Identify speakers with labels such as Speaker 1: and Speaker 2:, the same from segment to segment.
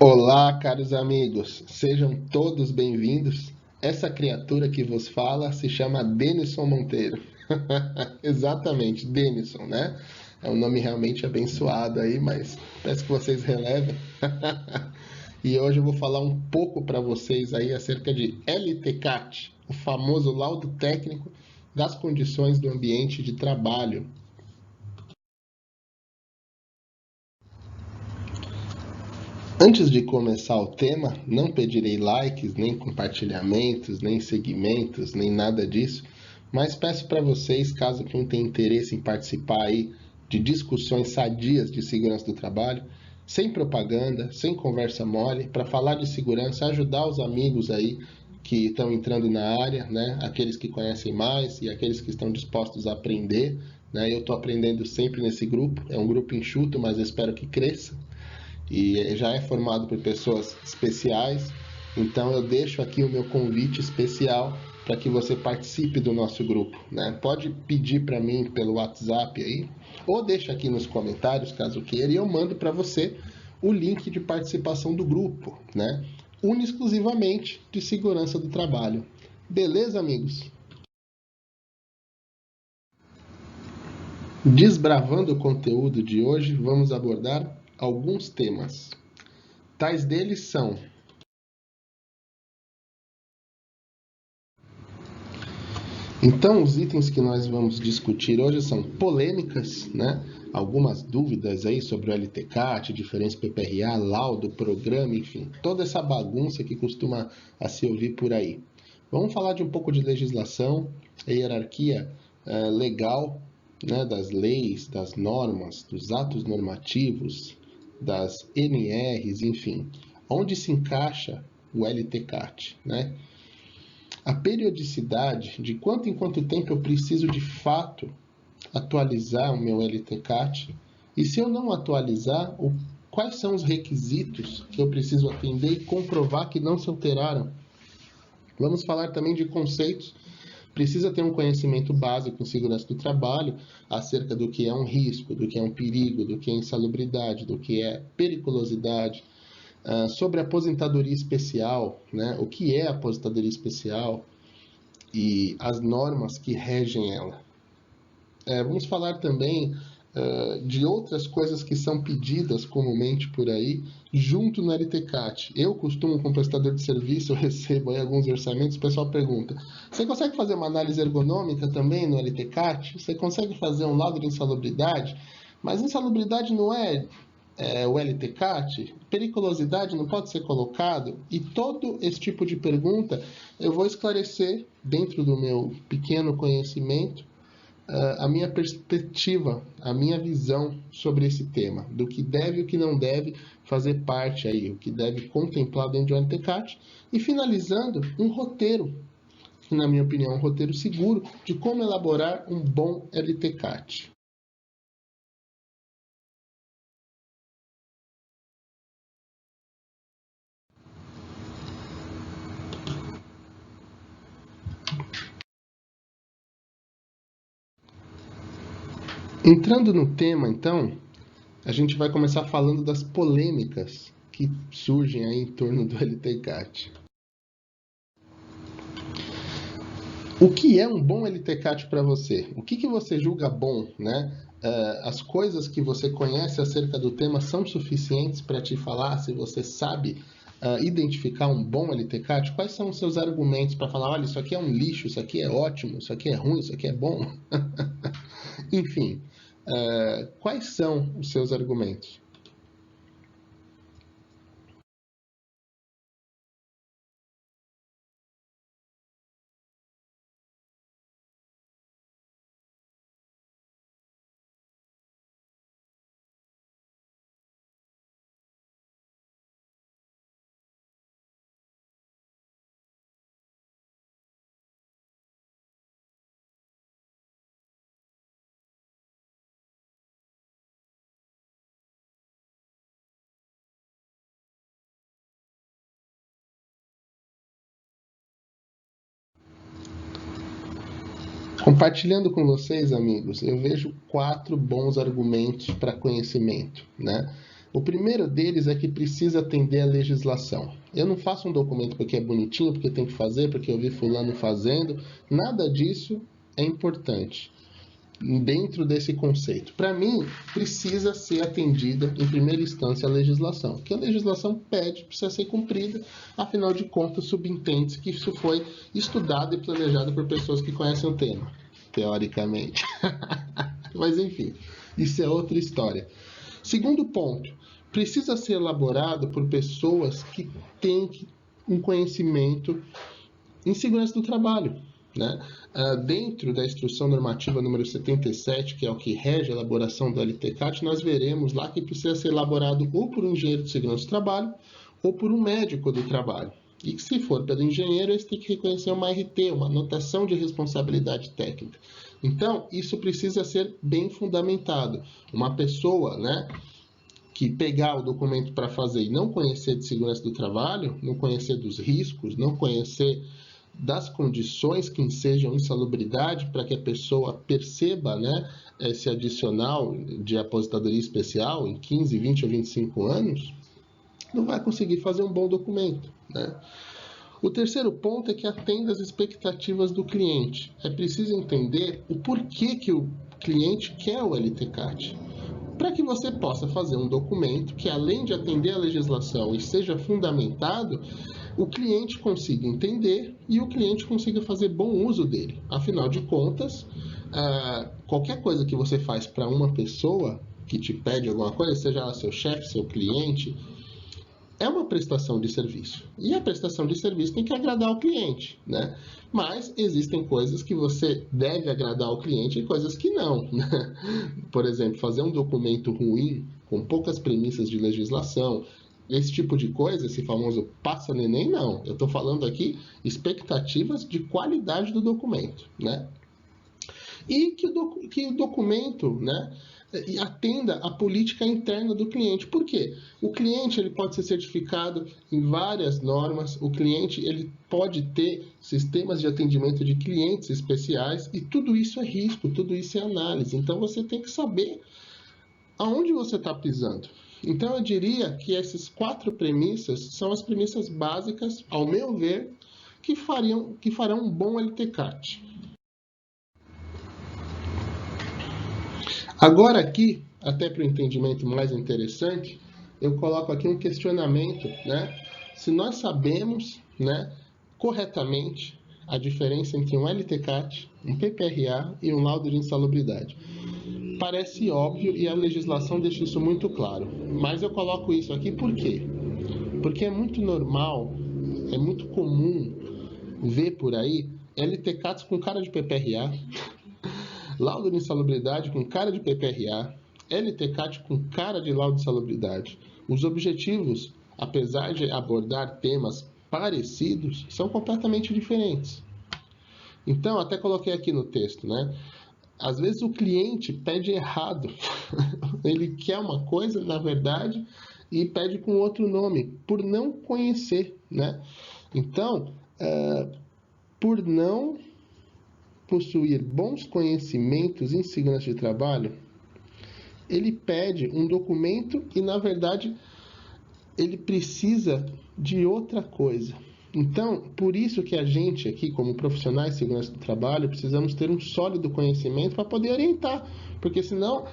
Speaker 1: Olá, caros amigos, sejam todos bem-vindos. Essa criatura que vos fala se chama Denison Monteiro. Exatamente, Denison, né? É um nome realmente abençoado aí, mas peço que vocês relevem. E hoje eu vou falar um pouco para vocês aí acerca de LTCAT, o famoso laudo técnico das condições do ambiente de trabalho. Antes de começar o tema, não pedirei likes, nem compartilhamentos, nem seguimentos, nem nada disso, mas peço para vocês, caso quem tenha interesse em participar aí de discussões sadias de segurança do trabalho, sem propaganda, sem conversa mole, para falar de segurança, ajudar os amigos aí que estão entrando na área, né? Aqueles que conhecem mais e aqueles que estão dispostos a aprender, né? Eu estou aprendendo sempre nesse grupo, é um grupo enxuto, mas eu espero que cresça e já é formado por pessoas especiais. Então eu deixo aqui o meu convite especial para que você participe do nosso grupo, né? Pode pedir para mim pelo WhatsApp aí, ou deixa aqui nos comentários, caso queira, e eu mando para você o link de participação do grupo, né? Une exclusivamente de segurança do trabalho. Beleza, amigos? Desbravando o conteúdo de hoje, vamos abordar alguns temas. Tais deles são: então, os itens que nós vamos discutir hoje são polêmicas, né? Algumas dúvidas aí sobre o LTCAT, diferença PPRA, laudo, programa, enfim, toda essa bagunça que costuma a se ouvir por aí. Vamos falar de um pouco de legislação, a hierarquia legal, né, das leis, das normas, dos atos normativos, das NRs, enfim, onde se encaixa o LTCAT, né? A periodicidade, de quanto em quanto tempo eu preciso de fato atualizar o meu LTCAT, e se eu não atualizar, quais são os requisitos que eu preciso atender e comprovar que não se alteraram. Vamos falar também de conceitos. Precisa ter um conhecimento básico em segurança do trabalho acerca do que é um risco, do que é um perigo, do que é insalubridade, do que é periculosidade, sobre aposentadoria especial, né? O que é aposentadoria especial, e as normas que regem ela. Vamos falar também de outras coisas que são pedidas comumente por aí, junto no LTCAT. Eu costumo, como prestador de serviço, eu recebo aí alguns orçamentos, o pessoal pergunta: você consegue fazer uma análise ergonômica também no LTCAT? Você consegue fazer um laudo de insalubridade? Mas insalubridade não é o LTCAT? Periculosidade não pode ser colocado? E todo esse tipo de pergunta eu vou esclarecer dentro do meu pequeno conhecimento a minha perspectiva, a minha visão sobre esse tema, do que deve e o que não deve fazer parte aí, o que deve contemplar dentro de um LTCAT, e finalizando um roteiro, que na minha opinião é um roteiro seguro de como elaborar um bom LTCAT. Entrando no tema, então, a gente vai começar falando das polêmicas que surgem aí em torno do LTCAT. O que é um bom LTCAT para você? O que você julga bom, né? As coisas que você conhece acerca do tema são suficientes para te falar se você sabe identificar um bom LTCAT? Quais são os seus argumentos para falar, olha, isso aqui é um lixo, isso aqui é ótimo, isso aqui é ruim, isso aqui é bom? Enfim, quais são os seus argumentos? Compartilhando com vocês, amigos, eu vejo 4 bons argumentos para conhecimento, né? O primeiro deles é que precisa atender à legislação. Eu não faço um documento porque é bonitinho, porque tem que fazer, porque eu vi fulano fazendo. Nada disso é importante dentro desse conceito. Para mim, precisa ser atendida em primeira instância a legislação. Que a legislação pede, precisa ser cumprida, afinal de contas, subentende-se que isso foi estudado e planejado por pessoas que conhecem o tema, teoricamente. Mas enfim, isso é outra história. Segundo ponto, precisa ser elaborado por pessoas que têm um conhecimento em segurança do trabalho, né? Dentro da Instrução Normativa número 77, que é o que rege a elaboração do LTCAT, nós veremos lá que precisa ser elaborado ou por um engenheiro de segurança do trabalho ou por um médico do trabalho. E que se for pelo engenheiro, eles têm que reconhecer uma RT, uma anotação de responsabilidade técnica. Então, isso precisa ser bem fundamentado. Uma pessoa, né, que pegar o documento para fazer e não conhecer de segurança do trabalho, não conhecer dos riscos, não conhecer das condições que ensejam insalubridade para que a pessoa perceba, né, esse adicional de aposentadoria especial em 15, 20 ou 25 anos, não vai conseguir fazer um bom documento, né? O terceiro ponto é que atenda às expectativas do cliente. É preciso entender o porquê que o cliente quer o LTCAT. Para que você possa fazer um documento que, além de atender à legislação e seja fundamentado, o cliente consiga entender e o cliente consiga fazer bom uso dele. Afinal de contas, qualquer coisa que você faz para uma pessoa que te pede alguma coisa, seja ela seu chefe, seu cliente, é uma prestação de serviço. E a prestação de serviço tem que agradar o cliente, né? Mas existem coisas que você deve agradar ao cliente e coisas que não, né? Por exemplo, fazer um documento ruim, com poucas premissas de legislação, esse tipo de coisa, esse famoso passa-neném, não. Eu estou falando aqui expectativas de qualidade do documento, né? E que o documento, né, atenda à política interna do cliente. Por quê? O cliente ele pode ser certificado em várias normas, o cliente ele pode ter sistemas de atendimento de clientes especiais e tudo isso é risco, tudo isso é análise. Então você tem que saber aonde você está pisando. Então eu diria que essas 4 premissas são as premissas básicas, ao meu ver, que farão um bom LTCAT. Agora aqui, até para o entendimento mais interessante, eu coloco aqui um questionamento, né? Se nós sabemos, né, corretamente a diferença entre um LTCAT, um PPRA e um laudo de insalubridade. Parece óbvio e a legislação deixa isso muito claro, mas eu coloco isso aqui por quê? Porque é muito normal, é muito comum ver por aí LTCATs com cara de PPRA, laudo de insalubridade com cara de PPRA, LTCAT com cara de laudo de insalubridade. Os objetivos, apesar de abordar temas parecidos, são completamente diferentes. Então, até coloquei aqui no texto, né? Às vezes o cliente pede errado. Ele quer uma coisa, na verdade, e pede com outro nome, por não conhecer, né? Então, por não possuir bons conhecimentos em segurança de trabalho, ele pede um documento e, na verdade, ele precisa de outra coisa. Então, por isso que a gente aqui, como profissionais de segurança do trabalho, precisamos ter um sólido conhecimento para poder orientar, porque senão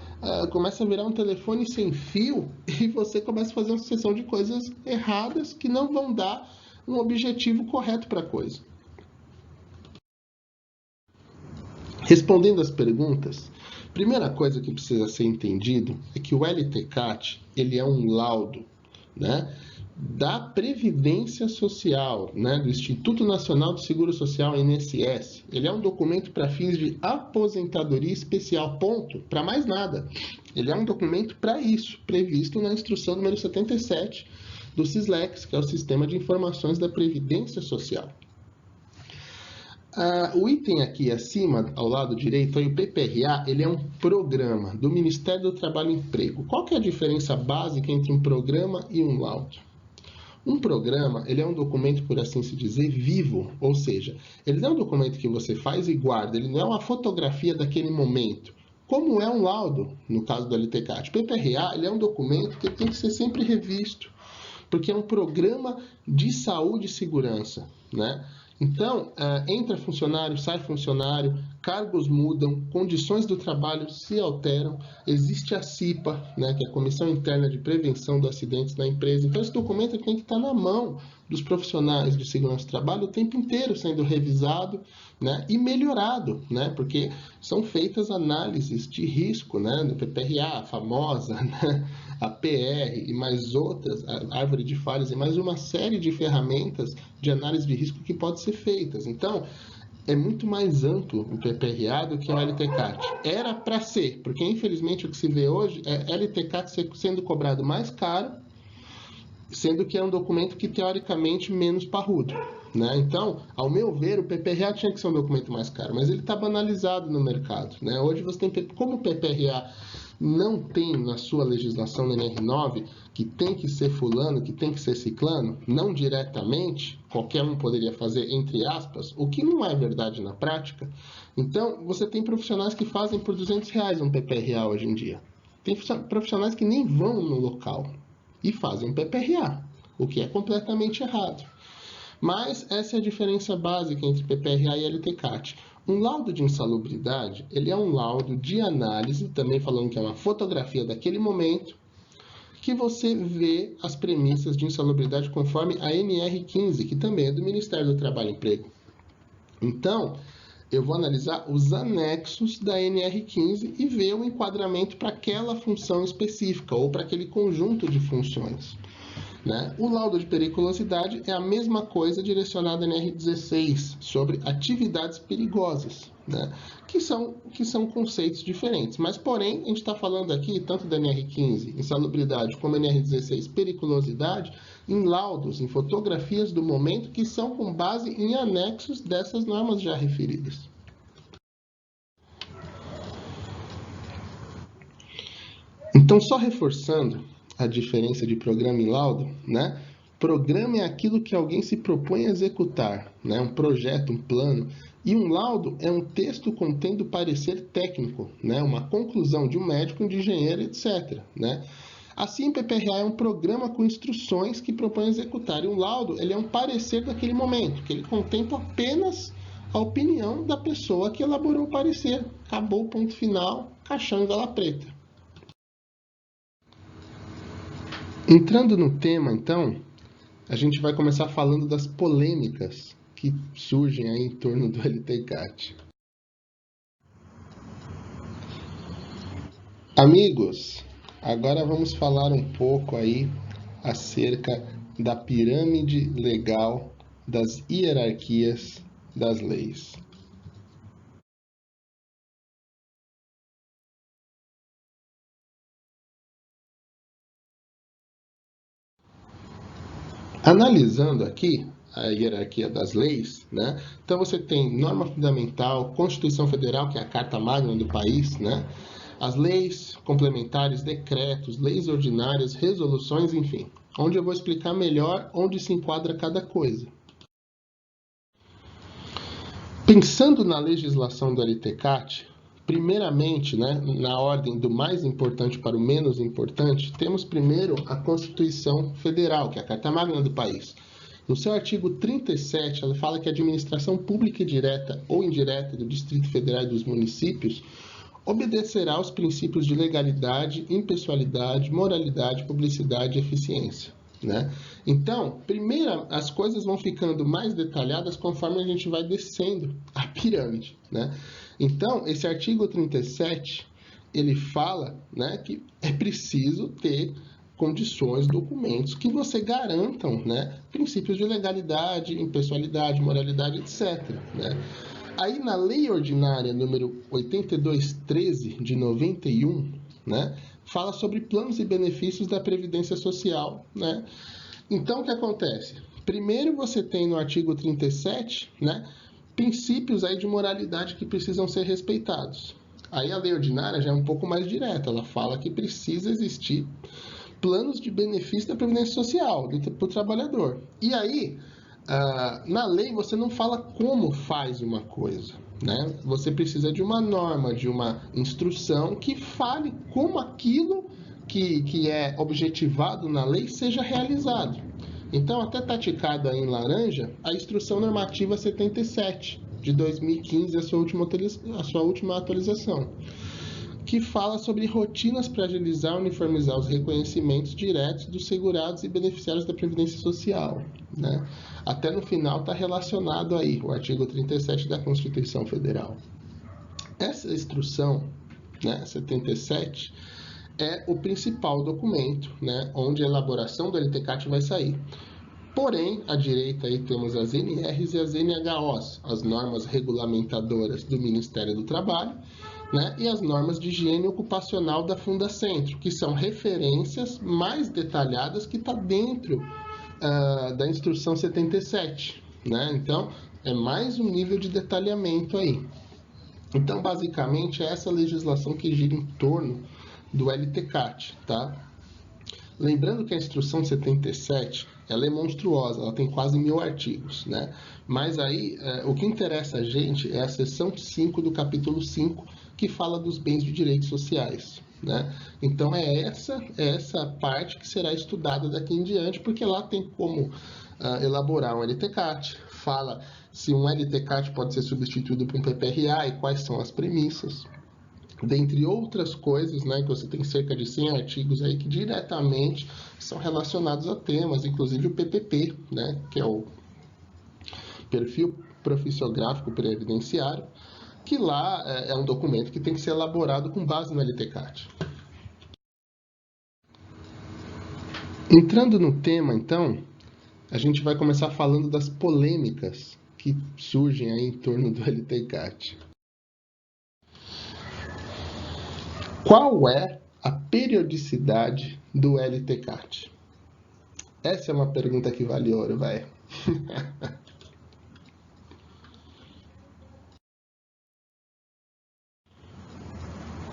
Speaker 1: começa a virar um telefone sem fio e você começa a fazer uma sucessão de coisas erradas que não vão dar um objetivo correto para a coisa. Respondendo às perguntas, primeira coisa que precisa ser entendido é que o LTCAT ele é um laudo, né, da Previdência Social, né, do Instituto Nacional de Seguro Social, INSS. Ele é um documento para fins de aposentadoria especial, ponto, para mais nada. Ele é um documento para isso, previsto na instrução número 77 do SISLEX, que é o Sistema de Informações da Previdência Social. O item aqui acima, ao lado direito, aí, o PPRA, ele é um programa do Ministério do Trabalho e Emprego. Qual que é a diferença básica entre um programa e um laudo? Um programa, ele é um documento, por assim se dizer, vivo, ou seja, ele não é um documento que você faz e guarda, ele não é uma fotografia daquele momento. como é um laudo, no caso do LTCAT. PPRA ele é um documento que tem que ser sempre revisto, porque é um programa de saúde e segurança, né? Então, entra funcionário, sai funcionário, cargos mudam, condições do trabalho se alteram, existe a CIPA, né, que é a Comissão Interna de Prevenção dos Acidentes na Empresa. Então, esse documento tem que estar na mão dos profissionais de segurança do trabalho o tempo inteiro sendo revisado, né, e melhorado, né, porque são feitas análises de risco, né, do PPRA, a famosa, né, a PR e mais outras, a árvore de falhas e mais uma série de ferramentas de análise de risco que podem ser feitas. Então, é muito mais amplo o PPRA do que o LTCAT. Era para ser, porque infelizmente o que se vê hoje é LTCAT sendo cobrado mais caro, sendo que é um documento que teoricamente menos parrudo, né? Então, ao meu ver, o PPRA tinha que ser um documento mais caro, mas ele está banalizado no mercado, né? Hoje você tem, como o PPRA não tem na sua legislação na NR9 que tem que ser fulano, que tem que ser ciclano, não diretamente, qualquer um poderia fazer, entre aspas, o que não é verdade na prática. Então, você tem profissionais que fazem por R$200 um PPRA hoje em dia. Tem profissionais que nem vão no local e fazem um PPRA, o que é completamente errado. Mas essa é a diferença básica entre PPRA e LTCAT. Um laudo de insalubridade, ele é um laudo de análise, também falando que é uma fotografia daquele momento, que você vê as premissas de insalubridade conforme a NR15, que também é do Ministério do Trabalho e Emprego. Então, eu vou analisar os anexos da NR15 e ver o enquadramento para aquela função específica ou para aquele conjunto de funções, né? O laudo de periculosidade é a mesma coisa direcionada à NR16 sobre atividades perigosas, né? que são conceitos diferentes. Mas, porém, a gente está falando aqui tanto da NR15, insalubridade, como NR16, periculosidade, em laudos, em fotografias do momento que são com base em anexos dessas normas já referidas. Então, só reforçando a diferença de programa e laudo, né? Programa é aquilo que alguém se propõe a executar, né? Um projeto, um plano. E um laudo é um texto contendo parecer técnico, né? Uma conclusão de um médico, de engenheiro, etc., né? Assim, o PPRA é um programa com instruções que propõe executar. E um laudo ele é um parecer daquele momento, que ele contempla apenas a opinião da pessoa que elaborou o parecer. Acabou o ponto final, caixão e vela preta. Entrando no tema, então, a gente vai começar falando das polêmicas que surgem aí em torno do LTCAT. Amigos, agora vamos falar um pouco aí acerca da pirâmide legal das hierarquias das leis. Analisando aqui a hierarquia das leis, né? Então você tem norma fundamental, Constituição Federal, que é a carta magna do país, né? As leis complementares, decretos, leis ordinárias, resoluções, enfim, onde eu vou explicar melhor onde se enquadra cada coisa. Pensando na legislação do LTCAT, primeiramente, né, na ordem do mais importante para o menos importante, temos primeiro a Constituição Federal, que é a Carta Magna do país. No seu artigo 37, ela fala que a administração pública direta ou indireta do Distrito Federal e dos municípios obedecerá aos princípios de legalidade, impessoalidade, moralidade, publicidade e eficiência, né? Então, primeiro, as coisas vão ficando mais detalhadas conforme a gente vai descendo a pirâmide, né? Então, esse artigo 37, ele fala, né, que é preciso ter condições, documentos que você garantam, né, princípios de legalidade, impessoalidade, moralidade, etc., né? Aí, na Lei Ordinária número 8213 de 91, né, fala sobre planos e benefícios da Previdência Social, né? Então, o que acontece? Primeiro, você tem no artigo 37, né, princípios aí de moralidade que precisam ser respeitados. Aí a lei ordinária já é um pouco mais direta, ela fala que precisa existir planos de benefício da Previdência Social para o trabalhador. E aí, Na lei você não fala como faz uma coisa, né? Você precisa de uma norma, de uma instrução que fale como aquilo que é objetivado na lei seja realizado. Então, até está ticada em laranja a Instrução Normativa 77, de 2015, a sua última atualização, que fala sobre rotinas para agilizar e uniformizar os reconhecimentos diretos dos segurados e beneficiários da Previdência Social, né? Até no final está relacionado aí o artigo 37 da Constituição Federal. Essa instrução, né, 77, é o principal documento, né, onde a elaboração do LTCAT vai sair. Porém, à direita aí temos as NRs e as NHOs, as normas regulamentadoras do Ministério do Trabalho, né, e as normas de higiene ocupacional da Fundacentro, que são referências mais detalhadas que está dentro da Instrução 77. Né? Então, é mais um nível de detalhamento aí. Então, basicamente, é essa legislação que gira em torno do LTCAT. Tá? Lembrando que a Instrução 77 ela é monstruosa, ela tem quase 1000 artigos, né? Mas aí, o que interessa a gente é a seção 5 do capítulo 5, que fala dos bens de direitos sociais, né? Então, é essa parte que será estudada daqui em diante, porque lá tem como elaborar um LTCAT, fala se um LTCAT pode ser substituído por um PPRA e quais são as premissas, dentre outras coisas, né, que você tem cerca de 100 artigos aí que diretamente são relacionados a temas, inclusive o PPP, né, que é o Perfil Profissiográfico Previdenciário, que lá é um documento que tem que ser elaborado com base no LTCAT. Entrando no tema, então, a gente vai começar falando das polêmicas que surgem aí em torno do LTCAT. Qual é a periodicidade do LTCAT? Essa é uma pergunta que vale ouro, vai.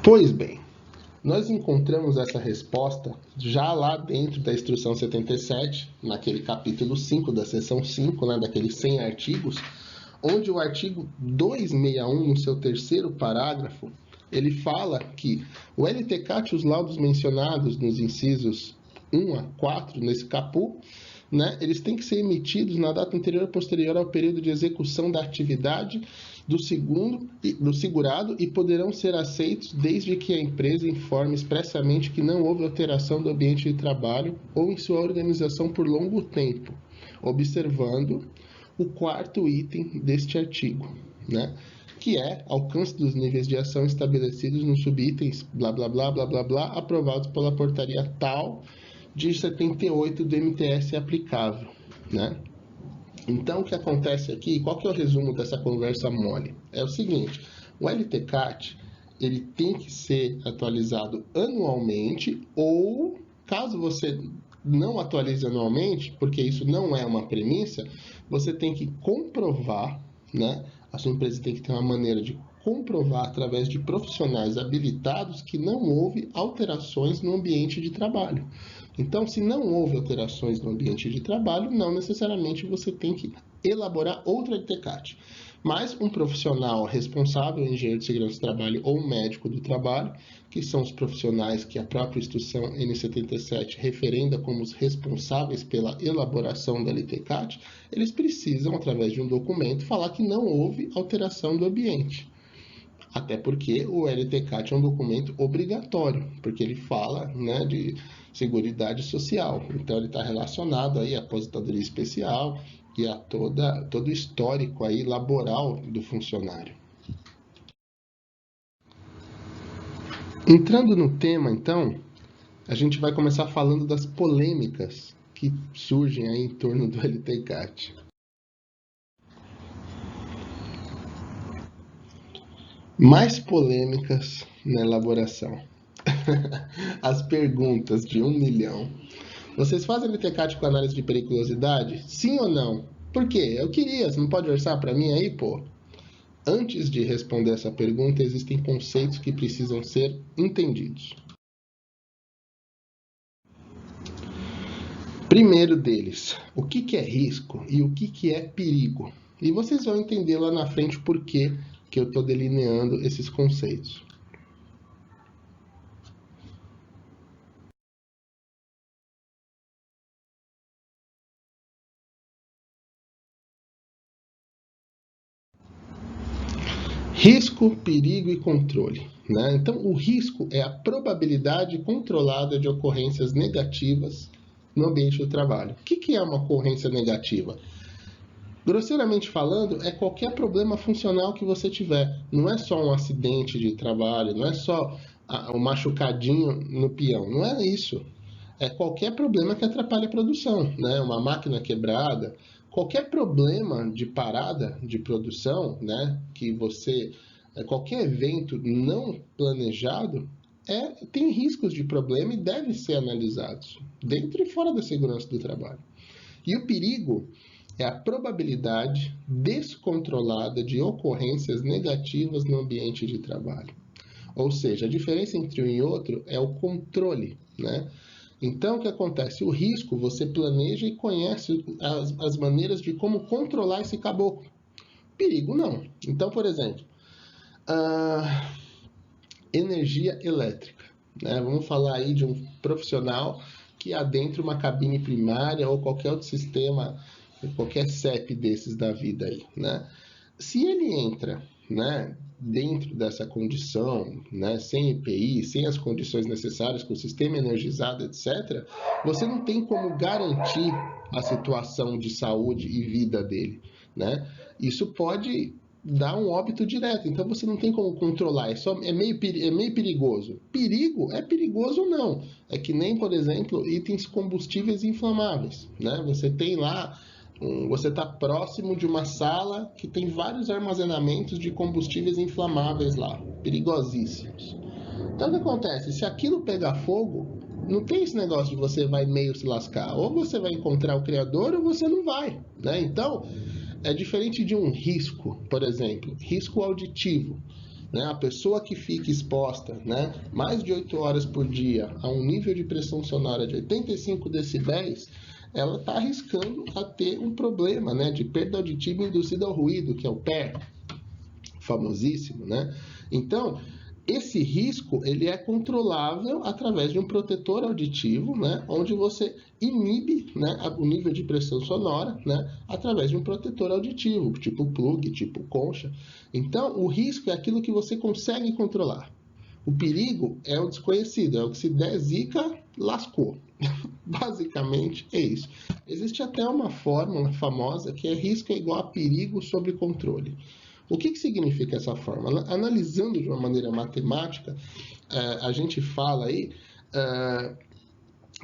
Speaker 1: Pois bem, nós encontramos essa resposta já lá dentro da Instrução 77, naquele capítulo 5 da seção 5, né, daqueles 100 artigos, onde o artigo 261, no seu terceiro parágrafo, ele fala que o LTCAT e os laudos mencionados nos incisos 1 a 4, nesse caput, né, eles têm que ser emitidos na data anterior ou posterior ao período de execução da atividade do segurado e poderão ser aceitos desde que a empresa informe expressamente que não houve alteração do ambiente de trabalho ou em sua organização por longo tempo, observando o quarto item deste artigo, né? Que é alcance dos níveis de ação estabelecidos nos subitens blá blá blá blá blá blá aprovados pela portaria tal de 78 do MTS aplicável, né? Então, o que acontece aqui, qual que é o resumo dessa conversa mole? É o seguinte, o LTCAT, ele tem que ser atualizado anualmente ou, caso você não atualize anualmente, porque isso não é uma premissa, você tem que comprovar, né? A sua empresa tem que ter uma maneira de comprovar através de profissionais habilitados que não houve alterações no ambiente de trabalho. Então, se não houve alterações no ambiente de trabalho, não necessariamente você tem que elaborar outro LTCAT. Mas um profissional responsável, engenheiro de segurança do trabalho ou médico do trabalho, que são os profissionais que a própria Instrução N77 referenda como os responsáveis pela elaboração do LTCAT, eles precisam, através de um documento, falar que não houve alteração do ambiente. Até porque o LTCAT é um documento obrigatório, porque ele fala, né, de Seguridade Social. Então, ele está relacionado aí à aposentadoria especial e a todo o histórico aí laboral do funcionário. Entrando no tema, então, a gente vai começar falando das polêmicas que surgem aí em torno do LTCAT. Mais polêmicas na elaboração. As perguntas de 1 milhão. Vocês fazem LTCAT com análise de periculosidade? Sim ou não? Por quê? Eu queria, você não pode orçar para mim aí, pô? Antes de responder essa pergunta, existem conceitos que precisam ser entendidos. Primeiro deles, o que é risco e o que é perigo? E vocês vão entender lá na frente por que eu estou delineando esses conceitos. Risco, perigo e controle. Né? Então, o risco é a probabilidade controlada de ocorrências negativas no ambiente do trabalho. O que é uma ocorrência negativa? Grosseiramente falando, é qualquer problema funcional que você tiver. Não é só um acidente de trabalho, não é só um machucadinho no peão. Não é isso. É qualquer problema que atrapalhe a produção, né? Uma máquina quebrada, qualquer problema de parada de produção, né? Qualquer evento não planejado tem riscos de problema e deve ser analisados dentro e fora da segurança do trabalho. E o perigo é a probabilidade descontrolada de ocorrências negativas no ambiente de trabalho. Ou seja, a diferença entre um e outro é o controle, né? Então, o que acontece? O risco, você planeja e conhece as maneiras de como controlar esse caboclo. Perigo, não. Então, por exemplo, energia elétrica. Né? Vamos falar aí de um profissional que adentra uma cabine primária ou qualquer outro sistema, qualquer CEP desses da vida aí, né? Se ele entra, né, dentro dessa condição, né, sem EPI, sem as condições necessárias, com o sistema energizado, etc., você não tem como garantir a situação de saúde e vida dele, né? Isso pode dar um óbito direto, então você não tem como controlar, é meio perigoso. Perigo é perigoso ou não? É que nem, por exemplo, itens combustíveis inflamáveis, né? Você tem lá você está próximo de uma sala que tem vários armazenamentos de combustíveis inflamáveis lá, perigosíssimos. Então o que acontece? Se aquilo pegar fogo, não tem esse negócio de você vai meio se lascar. Ou você vai encontrar o criador ou você não vai. Né? Então, é diferente de um risco, por exemplo, risco auditivo. Né? A pessoa que fica exposta, né, mais de 8 horas por dia a um nível de pressão sonora de 85 decibéis, ela está arriscando a ter um problema, né, de perda auditiva induzida ao ruído, que é o PER, famosíssimo, né? Então, esse risco ele é controlável através de um protetor auditivo, né, onde você inibe, né, o nível de pressão sonora, né, através de um protetor auditivo, tipo plug, tipo concha. Então, o risco é aquilo que você consegue controlar. O perigo é o desconhecido, é o que se der zica, lascou. Basicamente é isso. Existe até uma fórmula famosa que é risco é igual a perigo sobre controle. O que significa essa fórmula? Analisando de uma maneira matemática, a gente fala aí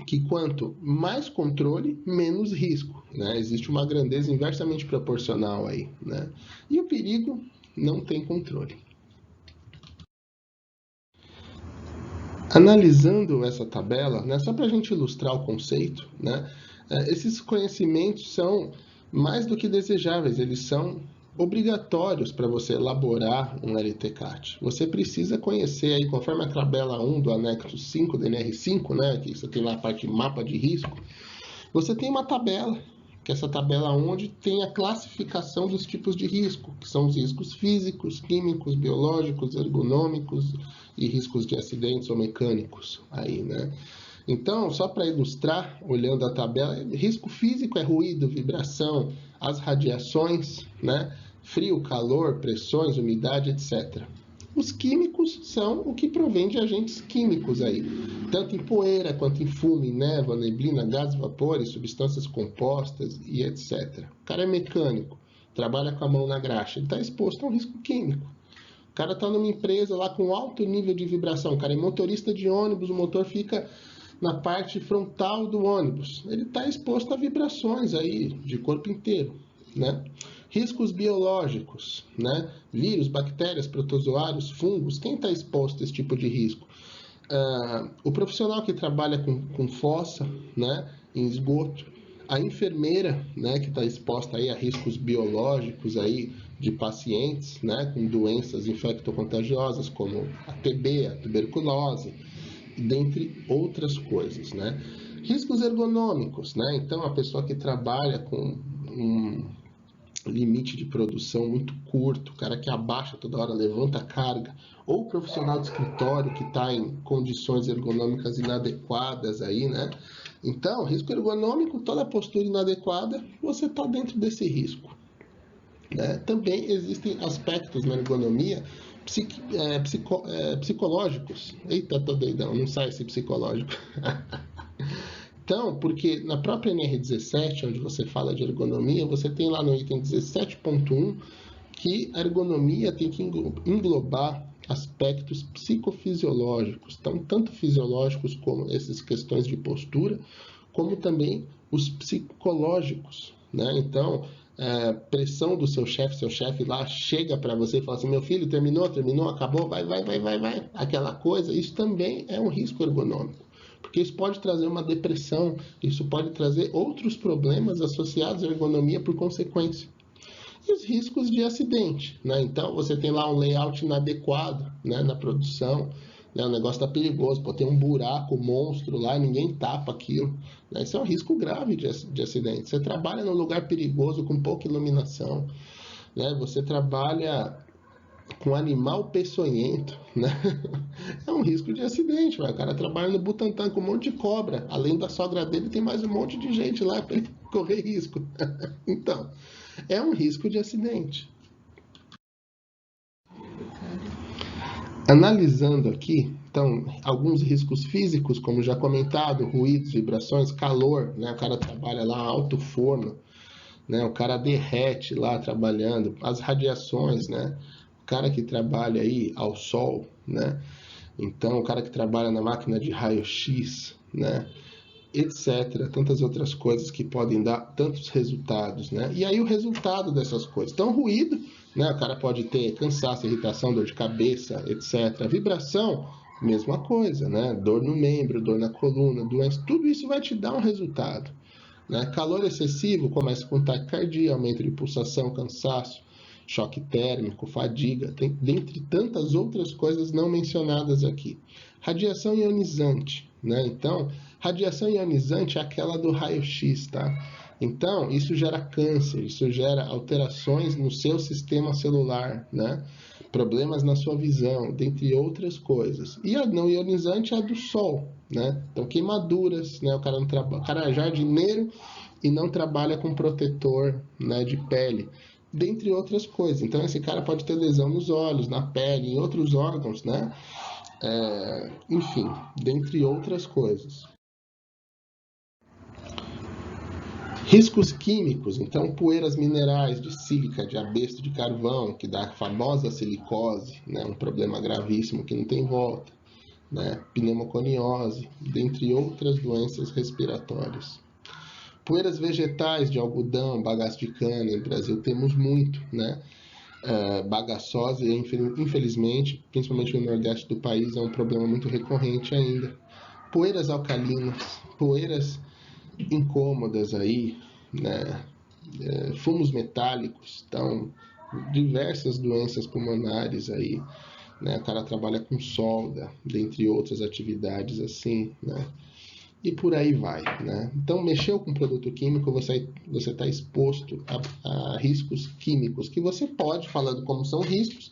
Speaker 1: que quanto mais controle, menos risco. Né? Existe uma grandeza inversamente proporcional aí. Né? E o perigo não tem controle. Analisando essa tabela, né, só para a gente ilustrar o conceito, né, esses conhecimentos são mais do que desejáveis, eles são obrigatórios para você elaborar um LTCAT. Você precisa conhecer, aí, conforme a tabela 1 do anexo 5 do NR5, né, que você tem lá a parte mapa de risco, você tem uma tabela, que é essa tabela onde tem a classificação dos tipos de risco, que são os riscos físicos, químicos, biológicos, ergonômicos e riscos de acidentes ou mecânicos. Aí, né? Então, só para ilustrar, olhando a tabela, risco físico é ruído, vibração, as radiações, né? Frio, calor, pressões, umidade, etc. Os químicos são o que provém de agentes químicos aí, tanto em poeira quanto em fumo, névoa, neblina, gases, vapores, substâncias compostas e etc. O cara é mecânico, trabalha com a mão na graxa, ele está exposto a um risco químico. O cara está numa empresa lá com alto nível de vibração, o cara é motorista de ônibus, o motor fica na parte frontal do ônibus. Ele está exposto a vibrações aí de corpo inteiro, né? Riscos biológicos, né? Vírus, bactérias, protozoários, fungos. Quem está exposto a esse tipo de risco? O profissional que trabalha com fossa, né? Em esgoto. A enfermeira, né? Que está exposta aí a riscos biológicos aí de pacientes, né? Com doenças infectocontagiosas como a TB, a tuberculose, dentre outras coisas, né? Riscos ergonômicos, né? Então, a pessoa que trabalha com um limite de produção muito curto, o cara que abaixa toda hora, levanta a carga, ou o profissional de escritório que está em condições ergonômicas inadequadas aí, né? Então, risco ergonômico, toda postura inadequada, você está dentro desse risco. Né? Também existem aspectos na ergonomia psicológicos. Eita, tô doidão, não sai esse psicológico. Então, porque na própria NR17, onde você fala de ergonomia, você tem lá no item 17.1 que a ergonomia tem que englobar aspectos psicofisiológicos, então tanto fisiológicos como essas questões de postura, como também os psicológicos, né? Então, pressão do seu chefe lá chega para você e fala assim, meu filho, terminou, acabou, vai, aquela coisa, isso também é um risco ergonômico, porque isso pode trazer uma depressão, isso pode trazer outros problemas associados à ergonomia por consequência. E os riscos de acidente, né? Então, você tem lá um layout inadequado, né, na produção, né? O negócio está perigoso, pô, tem um buraco monstro lá, ninguém tapa aquilo, né? Isso é um risco grave de acidente. Você trabalha num lugar perigoso com pouca iluminação, né? Você trabalha com animal peçonhento, né? É um risco de acidente, o cara trabalha no Butantã com um monte de cobra, além da sogra dele tem mais um monte de gente lá para ele correr risco. Então, é um risco de acidente. Analisando aqui, então, alguns riscos físicos, como já comentado, ruídos, vibrações, calor, né? O cara trabalha lá alto forno, né? O cara derrete lá trabalhando, as radiações, né? O cara que trabalha aí ao sol, né? Então, o cara que trabalha na máquina de raio-x, né? Etc. Tantas outras coisas que podem dar tantos resultados, né? E aí o resultado dessas coisas. Então, ruído, né? O cara pode ter cansaço, irritação, dor de cabeça, etc. Vibração, mesma coisa, né? Dor no membro, dor na coluna, doença, tudo isso vai te dar um resultado. Né? Calor excessivo começa com taquicardia, aumento de pulsação, cansaço, choque térmico, fadiga, dentre tantas outras coisas não mencionadas aqui. Radiação ionizante, né? Então, radiação ionizante é aquela do raio-x, tá? Então, isso gera câncer, isso gera alterações no seu sistema celular, né? Problemas na sua visão, dentre outras coisas. E a não ionizante é a do sol, né? Então, queimaduras, né? O cara é jardineiro e não trabalha com protetor, né, de pele, dentre outras coisas. Então, esse cara pode ter lesão nos olhos, na pele, em outros órgãos, né? Enfim, dentre outras coisas. Riscos químicos, então poeiras minerais de sílica, de asbesto, de carvão, que dá a famosa silicose, né? Um problema gravíssimo que não tem volta, né? Pneumoconiose, dentre outras doenças respiratórias. Poeiras vegetais de algodão, bagaço de cana, no Brasil temos muito, né? Bagaçosa, infelizmente, principalmente no nordeste do país, é um problema muito recorrente ainda. Poeiras alcalinas, poeiras incômodas aí, né? Fumos metálicos, então diversas doenças pulmonares aí, né? O cara trabalha com solda, dentre outras atividades assim, né? E por aí vai, né? Então, mexeu com produto químico, você está exposto a riscos químicos, que você pode, falando como são riscos,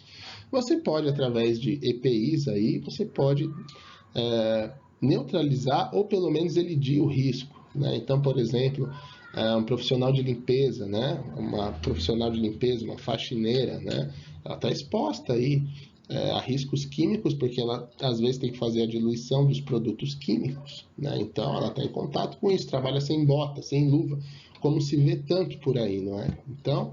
Speaker 1: você pode, através de EPIs aí, você pode neutralizar ou pelo menos elidir o risco, né? Então, por exemplo, um profissional de limpeza, né? Uma profissional de limpeza, uma faxineira, né? Ela está exposta aí a riscos químicos, porque ela às vezes tem que fazer a diluição dos produtos químicos, né? Então ela está em contato com isso, trabalha sem bota, sem luva, como se vê tanto por aí, não é? Então,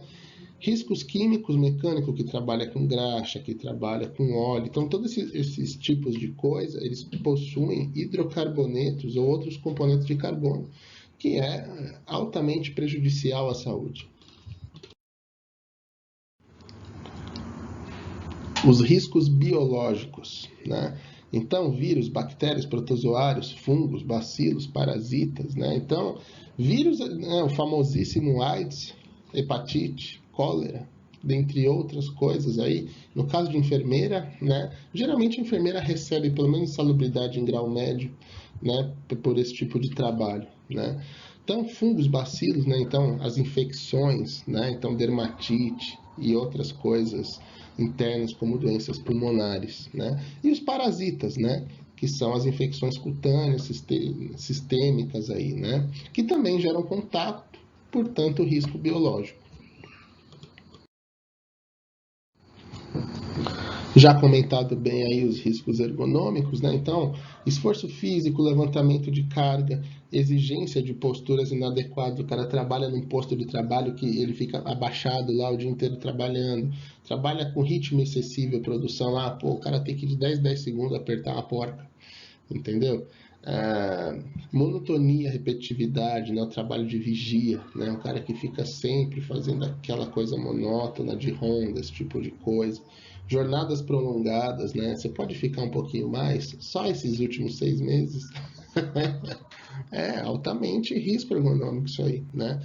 Speaker 1: riscos químicos, mecânico que trabalha com graxa, que trabalha com óleo, então todos esses tipos de coisa, eles possuem hidrocarbonetos ou outros componentes de carbono, que é altamente prejudicial à saúde. Os riscos biológicos, né? Então, vírus, bactérias, protozoários, fungos, bacilos, parasitas, né? Então, vírus, né, o famosíssimo AIDS, hepatite, cólera, dentre outras coisas aí. No caso de enfermeira, né? Geralmente a enfermeira recebe pelo menos insalubridade em grau médio, né, por esse tipo de trabalho, né? Então, fungos, bacilos, né? Então, as infecções, né? Então, dermatite e outras coisas internas, como doenças pulmonares, né? E os parasitas, né? Que são as infecções cutâneas, sistêmicas aí, né? Que também geram contato, portanto, risco biológico. Já comentado bem aí os riscos ergonômicos, né? Então, esforço físico, levantamento de carga, exigência de posturas inadequadas. O cara trabalha num posto de trabalho que ele fica abaixado lá o dia inteiro trabalhando, trabalha com ritmo excessivo, produção lá, pô, o cara tem que de 10 em 10 segundos apertar uma porca, entendeu? Monotonia, repetitividade, né? O trabalho de vigia, né? O cara que fica sempre fazendo aquela coisa monótona de ronda, esse tipo de coisa. Jornadas prolongadas, né? Você pode ficar um pouquinho mais, só esses últimos 6 meses. É altamente risco ergonômico isso aí, né?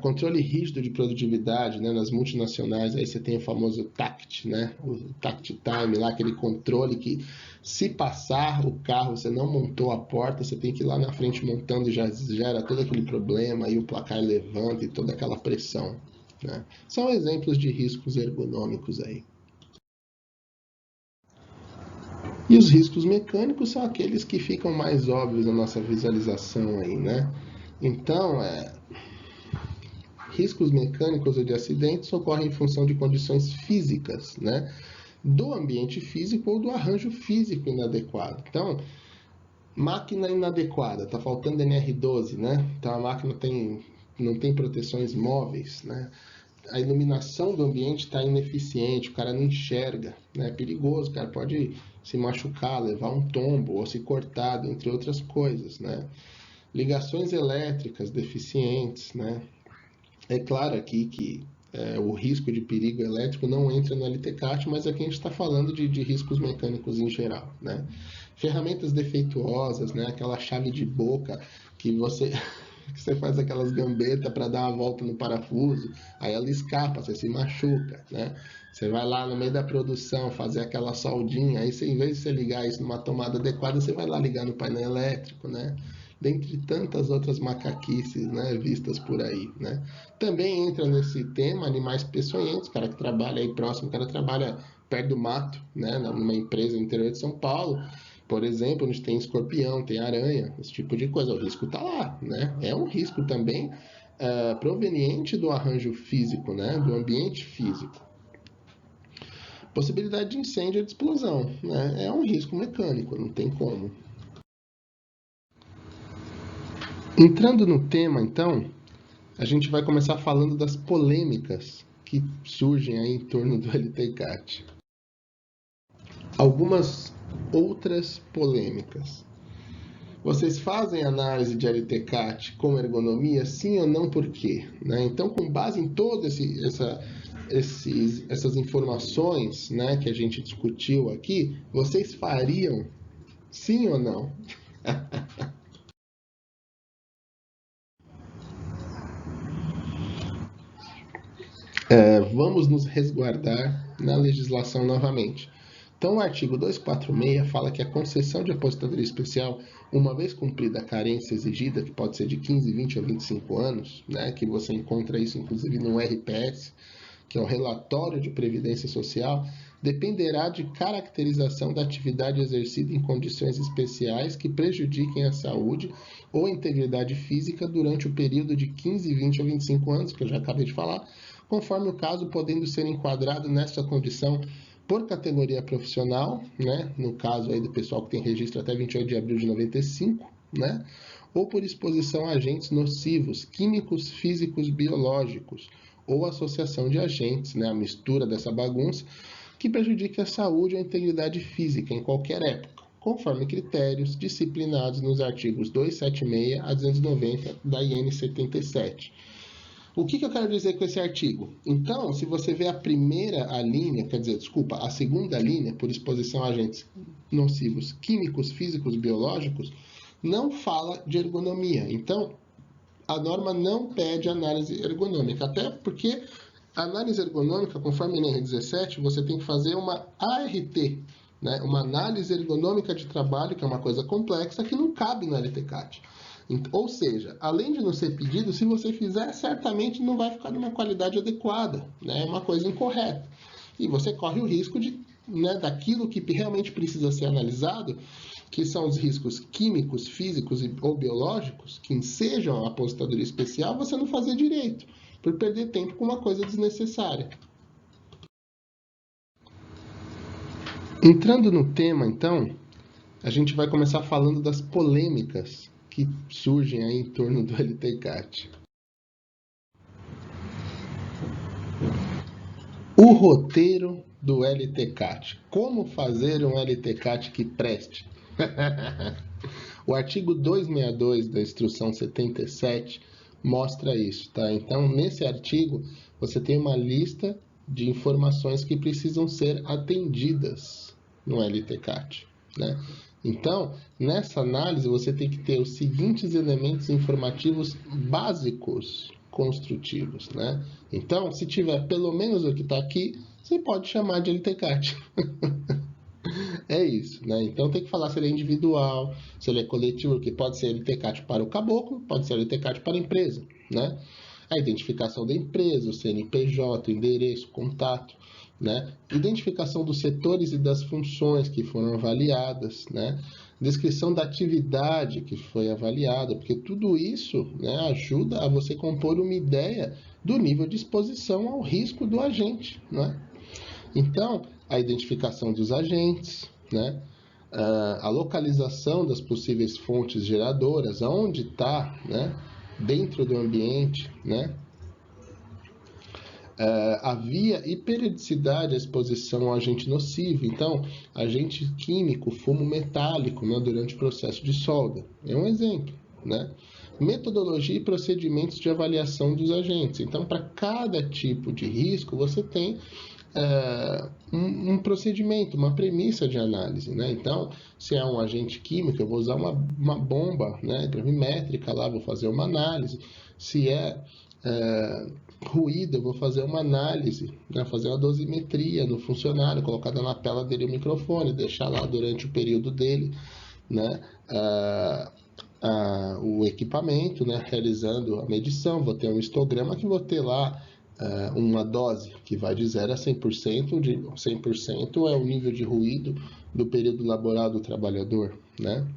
Speaker 1: Controle rígido de produtividade, né? Nas multinacionais, aí você tem o famoso TACT, né? O TACT time, lá, aquele controle que se passar o carro, você não montou a porta, você tem que ir lá na frente montando e já gera todo aquele problema, aí o placar levanta e toda aquela pressão, né? São exemplos de riscos ergonômicos aí. E os riscos mecânicos são aqueles que ficam mais óbvios na nossa visualização aí, né? Então, riscos mecânicos ou de acidentes ocorrem em função de condições físicas, né? Do ambiente físico ou do arranjo físico inadequado. Então, máquina inadequada, está faltando NR12, né? Então a máquina não tem proteções móveis, né? A iluminação do ambiente está ineficiente, o cara não enxerga, né? É perigoso, o cara pode se machucar, levar um tombo ou se cortar, entre outras coisas, né? Ligações elétricas deficientes, né? É claro aqui que o risco de perigo elétrico não entra no LTCAT, mas aqui a gente está falando de riscos mecânicos em geral, né? Ferramentas defeituosas, né? Aquela chave de boca que você que você faz aquelas gambetas para dar uma volta no parafuso, aí ela escapa, você se machuca, né? Você vai lá no meio da produção fazer aquela soldinha, aí você, em vez de você ligar isso numa tomada adequada, você vai lá ligar no painel elétrico, né? Dentre tantas outras macaquices, né, vistas por aí, né? Também entra nesse tema animais peçonhentos, cara que trabalha aí próximo, o cara trabalha perto do mato, né, numa empresa no interior de São Paulo, por exemplo, onde tem escorpião, tem aranha, esse tipo de coisa, o risco está lá, né? É um risco também proveniente do arranjo físico, né, do ambiente físico. Possibilidade de incêndio ou de explosão, né? É um risco mecânico, não tem como. Entrando no tema, então, a gente vai começar falando das polêmicas que surgem aí em torno do LTCAT. Algumas outras polêmicas. Vocês fazem análise de LTCAT com ergonomia, sim ou não, por quê? Né? Então, com base em todas essas informações, né, que a gente discutiu aqui, vocês fariam sim ou não? Vamos nos resguardar na legislação novamente. Então, o artigo 246 fala que a concessão de aposentadoria especial, uma vez cumprida a carência exigida, que pode ser de 15, 20 ou 25 anos, né, que você encontra isso inclusive no RPS, que é o Relatório de Previdência Social, dependerá de caracterização da atividade exercida em condições especiais que prejudiquem a saúde ou a integridade física durante o período de 15, 20 ou 25 anos, que eu já acabei de falar, conforme o caso, podendo ser enquadrado nesta condição por categoria profissional, né? No caso aí do pessoal que tem registro até 28 de abril de 95, né? Ou por exposição a agentes nocivos, químicos, físicos, biológicos, ou associação de agentes, né? A mistura dessa bagunça, que prejudique a saúde ou a integridade física em qualquer época, conforme critérios disciplinados nos artigos 276 a 290 da IN 77. O que eu quero dizer com esse artigo? Então, se você vê a primeira linha, quer dizer, desculpa, a segunda linha, por exposição a agentes nocivos químicos, físicos, biológicos, não fala de ergonomia. Então, a norma não pede análise ergonômica, até porque a análise ergonômica, conforme a NR17, você tem que fazer uma ART, né? Uma análise ergonômica de trabalho, que é uma coisa complexa, que não cabe no LTCAT. Ou seja, além de não ser pedido, se você fizer, certamente não vai ficar de uma qualidade adequada, né? É uma coisa incorreta. E você corre o risco de, né, daquilo que realmente precisa ser analisado, que são os riscos químicos, físicos ou biológicos, que ensejam a aposentadoria especial, você não fazer direito, por perder tempo com uma coisa desnecessária. Entrando no tema, então, a gente vai começar falando das polêmicas que surgem aí em torno do LTCAT. O roteiro do LTCAT. Como fazer um LTCAT que preste? O artigo 262 da Instrução 77 mostra isso, tá? Então, nesse artigo, você tem uma lista de informações que precisam ser atendidas no LTCAT, né? Então, nessa análise, você tem que ter os seguintes elementos informativos básicos construtivos, né? Então, se tiver pelo menos o que está aqui, você pode chamar de LTCAT. É isso, né? Então tem que falar se ele é individual, se ele é coletivo, que pode ser LTCAT para o caboclo, pode ser LTCAT para a empresa, né? A identificação da empresa, o CNPJ, o endereço, contato, né? Identificação dos setores e das funções que foram avaliadas, né? Descrição da atividade que foi avaliada, porque tudo isso, né, ajuda a você compor uma ideia do nível de exposição ao risco do agente, né? Então, a identificação dos agentes, né? A localização das possíveis fontes geradoras, aonde está, né? Dentro do ambiente, né? A via e periodicidade da exposição ao agente nocivo. Então, agente químico, fumo metálico, né? Durante o processo de solda. É um exemplo, né? Metodologia e procedimentos de avaliação dos agentes. Então, para cada tipo de risco, você tem um procedimento, uma premissa de análise, né? Então, se é um agente químico, eu vou usar uma bomba, né, gravimétrica lá, vou fazer uma análise. Se é ruído, eu vou fazer uma análise, né, fazer uma dosimetria no funcionário, colocar na lapela dele o microfone, deixar lá durante o período dele, né, o equipamento, né, realizando a medição, vou ter um histograma que vou ter lá uma dose que vai de 0 a 100%, de 100% é o nível de ruído do período laboral do trabalhador, né?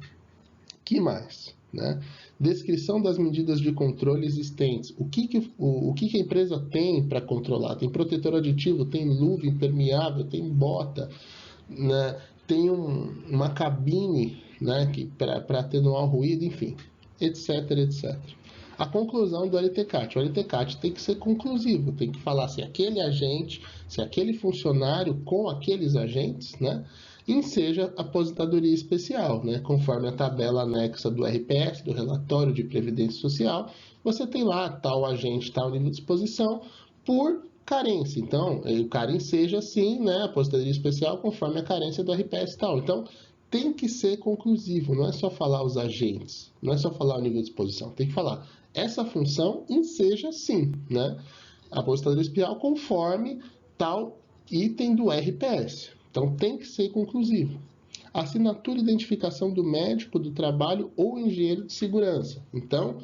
Speaker 1: Que mais, né? Descrição das medidas de controle existentes. O que a empresa tem para controlar? Tem protetor aditivo, tem luva impermeável, tem bota, né? Tem uma cabine, né, para atenuar o ruído, enfim, etc, etc. A conclusão do LTCAT. O LTCAT tem que ser conclusivo, tem que falar se aquele agente, se aquele funcionário com aqueles agentes, né, enseja aposentadoria especial, né, conforme a tabela anexa do RPS, do relatório de Previdência Social, você tem lá tal agente, tal nível de exposição, por carência. Então, o cara enseja sim, né, aposentadoria especial conforme a carência do RPS tal. Então, tem que ser conclusivo, não é só falar os agentes, não é só falar o nível de exposição, tem que falar essa função enseja sim, né, a aposentadoria especial conforme tal item do RPS. Então, tem que ser conclusivo. Assinatura e identificação do médico do trabalho ou engenheiro de segurança. Então,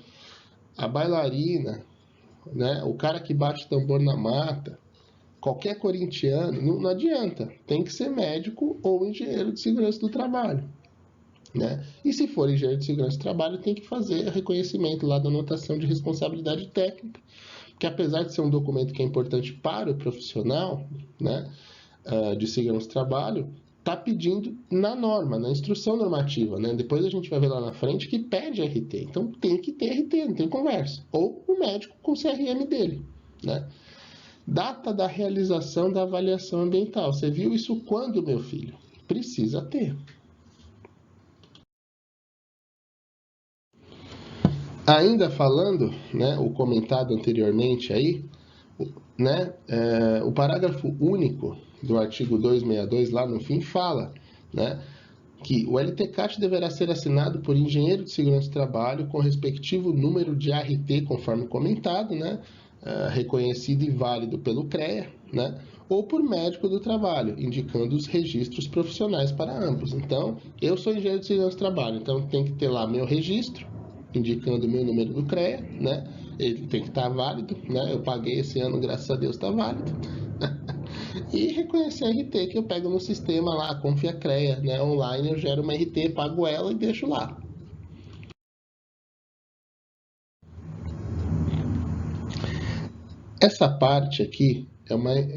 Speaker 1: a bailarina, né, o cara que bate tambor na mata, qualquer corintiano, não adianta, tem que ser médico ou engenheiro de segurança do trabalho, né? E se for engenheiro de segurança do trabalho, tem que fazer reconhecimento lá da anotação de responsabilidade técnica, que apesar de ser um documento que é importante para o profissional, né, de segurança do trabalho, está pedindo na norma, na instrução normativa, né? Depois a gente vai ver lá na frente que pede RT, então tem que ter RT, não tem conversa, ou o médico com o CRM dele, né? Data da realização da avaliação ambiental. Você viu isso quando, meu filho? Precisa ter. Ainda falando, né, o comentado anteriormente aí, né, o parágrafo único do artigo 262 lá no fim fala, né, que o LTCAT deverá ser assinado por engenheiro de segurança do trabalho com respectivo número de ART, conforme comentado, né, reconhecido e válido pelo CREA, né, ou por médico do trabalho, indicando os registros profissionais para ambos. Então, eu sou engenheiro de segurança do trabalho, então tem que ter lá meu registro, indicando o meu número do CREA, né? Ele tem que estar válido, né? Eu paguei esse ano, graças a Deus, está válido. E reconhecer a RT que eu pego no sistema lá, Confia CREA, né? Online eu gero uma RT, pago ela e deixo lá. Essa parte aqui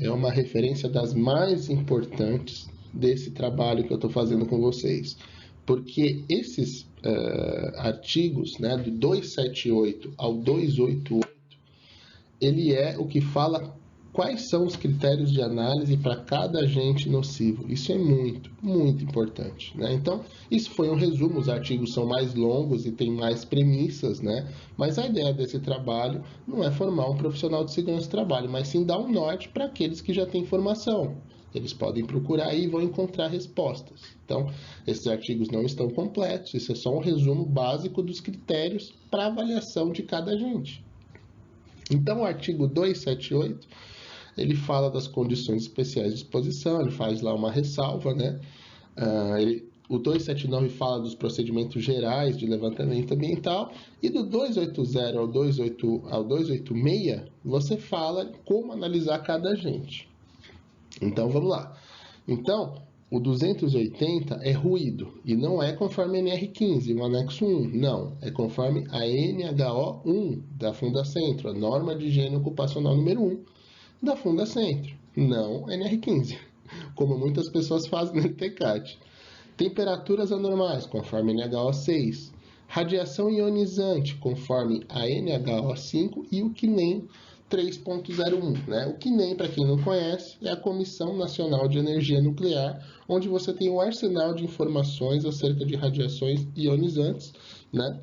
Speaker 1: é uma referência das mais importantes desse trabalho que eu estou fazendo com vocês. Porque esses artigos, né, do 278 ao 288, ele é o que fala quais são os critérios de análise para cada agente nocivo. Isso é muito, muito importante, né? Então, isso foi um resumo, os artigos são mais longos e tem mais premissas, né? Mas a ideia desse trabalho não é formar um profissional de segurança do trabalho, mas sim dar um norte para aqueles que já têm formação. Eles podem procurar aí e vão encontrar respostas. Então, esses artigos não estão completos, isso é só um resumo básico dos critérios para avaliação de cada agente. Então, o artigo 278, ele fala das condições especiais de exposição, ele faz lá uma ressalva, né? O 279 fala dos procedimentos gerais de levantamento ambiental, e do 280 ao 286, você fala como analisar cada agente. Então, vamos lá. Então, o 280 é ruído, e não é conforme a NR15, o anexo 1, não. É conforme a NHO1 da Fundacentro, a norma de higiene ocupacional número 1 da Fundacentro, não NR15, como muitas pessoas fazem no LTCAT. Temperaturas anormais, conforme NHO6. Radiação ionizante, conforme a NHO5 e o CNEM 3.01, né? O CNEM, para quem não conhece, é a Comissão Nacional de Energia Nuclear, onde você tem um arsenal de informações acerca de radiações ionizantes, né?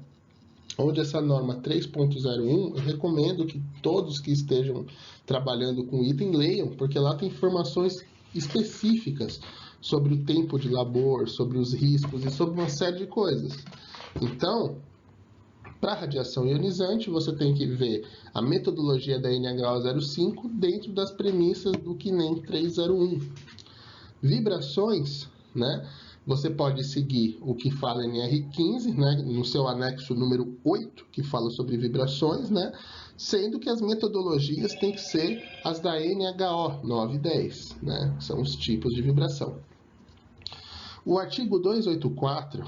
Speaker 1: Onde essa norma 3.01, eu recomendo que todos que estejam trabalhando com item leiam, porque lá tem informações específicas sobre o tempo de labor, sobre os riscos e sobre uma série de coisas. Então, para radiação ionizante, você tem que ver a metodologia da NHO05 dentro das premissas do CNEM 301. Vibrações, né? Você pode seguir o que fala NR15, né, no seu anexo número 8, que fala sobre vibrações, né, sendo que as metodologias têm que ser as da NHO 9 e 10, né, são os tipos de vibração. O artigo 284,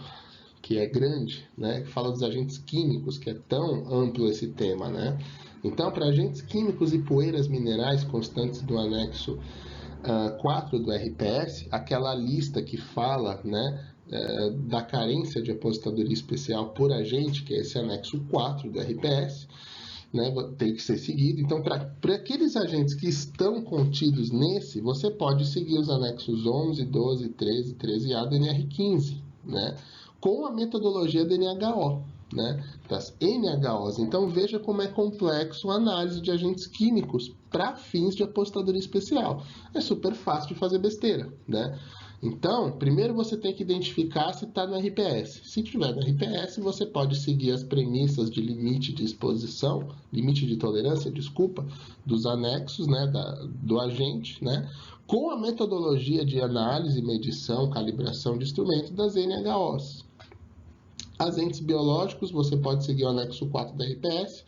Speaker 1: que é grande, né, que fala dos agentes químicos, que é tão amplo esse tema, né? Então, para agentes químicos e poeiras minerais constantes do anexo 4 do RPS, aquela lista que fala, né, da carência de aposentadoria especial por agente, que é esse anexo 4 do RPS, né, tem que ser seguido. Então, para aqueles agentes que estão contidos nesse, você pode seguir os anexos 11, 12, 13, 13A do NR15, né, com a metodologia do NHO, né, das NHOs. Então, veja como é complexo a análise de agentes químicos para fins de apostadoria especial. É super fácil de fazer besteira, né? Então, primeiro você tem que identificar se está no RPS. Se tiver no RPS, você pode seguir as premissas de limite de exposição, limite de tolerância, desculpa, dos anexos, né, do agente, né, com a metodologia de análise, medição, calibração de instrumento das NHOs. Agentes biológicos, você pode seguir o anexo 4 da RPS,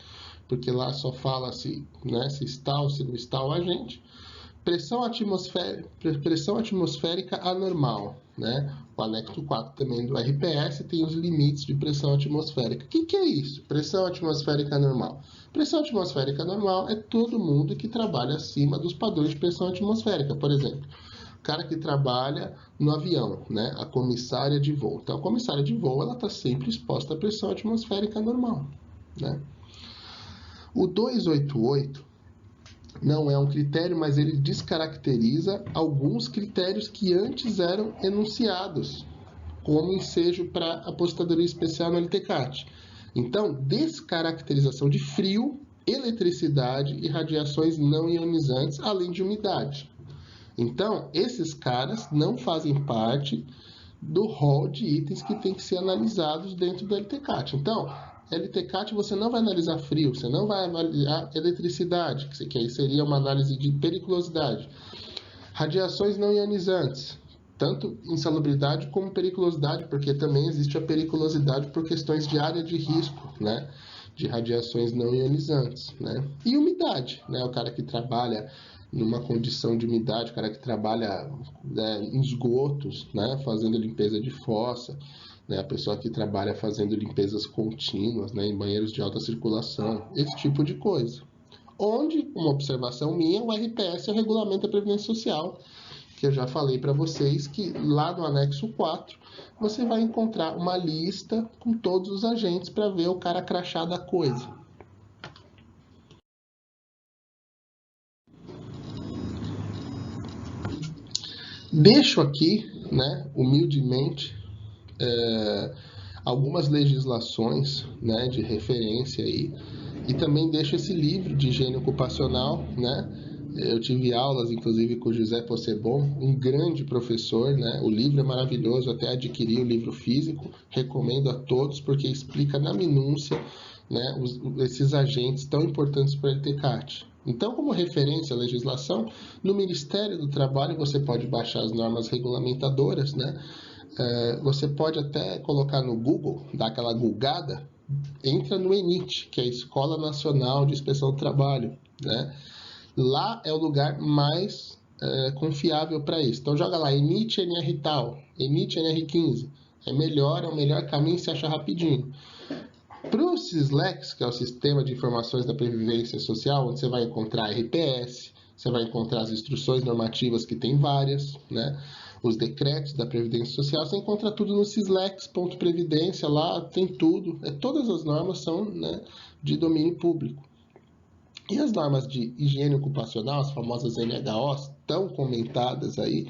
Speaker 1: porque lá só fala se, né, se está ou se não está o agente. Pressão atmosférica anormal, né? O anexo 4 também do RPS tem os limites de pressão atmosférica. O que é isso? Pressão atmosférica anormal. Pressão atmosférica anormal é todo mundo que trabalha acima dos padrões de pressão atmosférica. Por exemplo, o cara que trabalha no avião, né? A comissária de voo. Então, a comissária de voo, ela está sempre exposta à pressão atmosférica anormal, né? O 288 não é um critério, mas ele descaracteriza alguns critérios que antes eram enunciados, como ensejo para apostadoria especial no LTCAT. Então, descaracterização de frio, eletricidade e radiações não ionizantes, além de umidade. Então, esses caras não fazem parte do rol de itens que tem que ser analisados dentro do LTCAT. Então, LTCAT você não vai analisar frio, você não vai avaliar eletricidade, que aí seria uma análise de periculosidade. Radiações não ionizantes, tanto insalubridade como periculosidade, porque também existe a periculosidade por questões de área de risco, né? De radiações não ionizantes, né? E umidade, né? O cara que trabalha numa condição de umidade, o cara que trabalha, né, em esgotos, né? Fazendo limpeza de fossa, né? A pessoa que trabalha fazendo limpezas contínuas, né? Em banheiros de alta circulação, esse tipo de coisa. Onde, uma observação minha, o RPS é o Regulamento da Previdência Social, que eu já falei para vocês que lá no anexo 4 você vai encontrar uma lista com todos os agentes para ver o cara crachá da coisa. Deixo aqui, né, humildemente, algumas legislações, né, de referência aí, e também deixo esse livro de higiene ocupacional, né? Eu tive aulas, inclusive, com o José Possebon, um grande professor, né? O livro é maravilhoso, até adquiri o livro físico, recomendo a todos, porque explica na minúcia, né, esses agentes tão importantes para o LTCAT. Então, como referência à legislação, no Ministério do Trabalho você pode baixar as normas regulamentadoras, né? Você pode até colocar no Google, dar aquela googada, entra no ENIT, que é a Escola Nacional de Inspeção do Trabalho, né? Lá é o lugar mais confiável para isso. Então joga lá, ENIT NR tal, ENIT NR15. É o melhor caminho, se acha rapidinho. Para o SISLEX, que é o Sistema de Informações da Previdência Social, onde você vai encontrar RPS, você vai encontrar as instruções normativas, que tem várias, né? Os decretos da Previdência Social, você encontra tudo no sislex.previdência, lá tem tudo. Todas as normas são, né, de domínio público. E as normas de higiene ocupacional, as famosas NHOs, tão comentadas aí,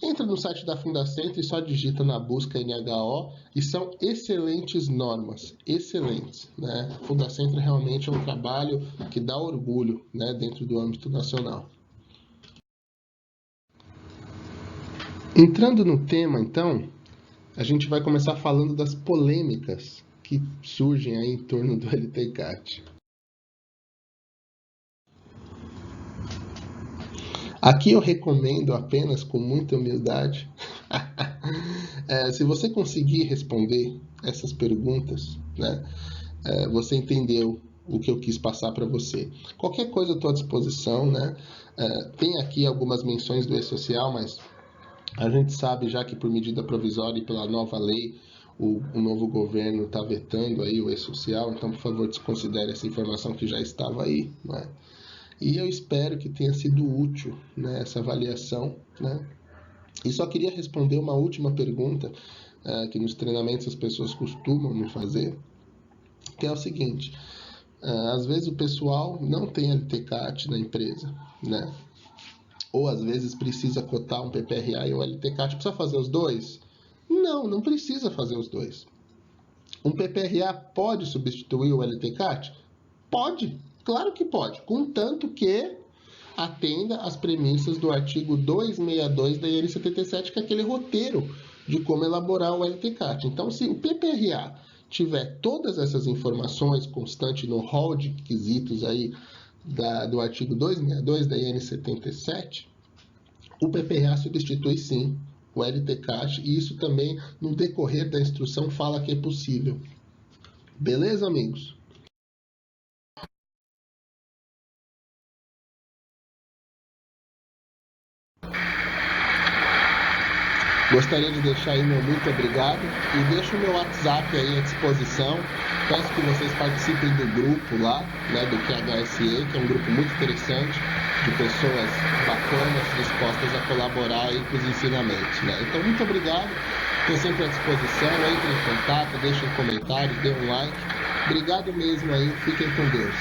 Speaker 1: entra no site da Fundacentro e só digita na busca NHO e são excelentes normas, excelentes, né? Fundacentro realmente é um trabalho que dá orgulho, né, dentro do âmbito nacional. Entrando no tema, então, a gente vai começar falando das polêmicas que surgem aí em torno do LTCAT. Aqui eu recomendo apenas com muita humildade, se você conseguir responder essas perguntas, né, você entendeu o que eu quis passar para você. Qualquer coisa eu estou à disposição, né? Tem aqui algumas menções do E-Social, mas a gente sabe já que por medida provisória e pela nova lei, o novo governo está vetando aí o E-Social, então por favor desconsidere essa informação que já estava aí, né? E eu espero que tenha sido útil, né, essa avaliação, né? E só queria responder uma última pergunta que nos treinamentos as pessoas costumam me fazer, que é o seguinte: às vezes o pessoal não tem LTCAT na empresa, né? Ou às vezes precisa cotar um PPRA e um LTCAT, precisa fazer os dois? Não, não precisa fazer os dois. Um PPRA pode substituir o LTCAT? Pode, claro que pode, contanto que atenda às premissas do artigo 262 da IN 77, que é aquele roteiro de como elaborar o LTCAT. Então, se o PPRA tiver todas essas informações constante no rol de quesitos aí do artigo 262 da IN 77, o PPRA substitui sim o LTCAT, e isso também no decorrer da instrução fala que é possível. Beleza, amigos? Gostaria de deixar aí meu muito obrigado e deixo o meu WhatsApp aí à disposição. Peço que vocês participem do grupo lá, né, do QHSE, que é um grupo muito interessante, de pessoas bacanas, dispostas a colaborar aí com os ensinamentos, né? Então, muito obrigado. Estou sempre à disposição. Entrem em contato, deixem comentários, dêem um like. Obrigado mesmo aí. Fiquem com Deus.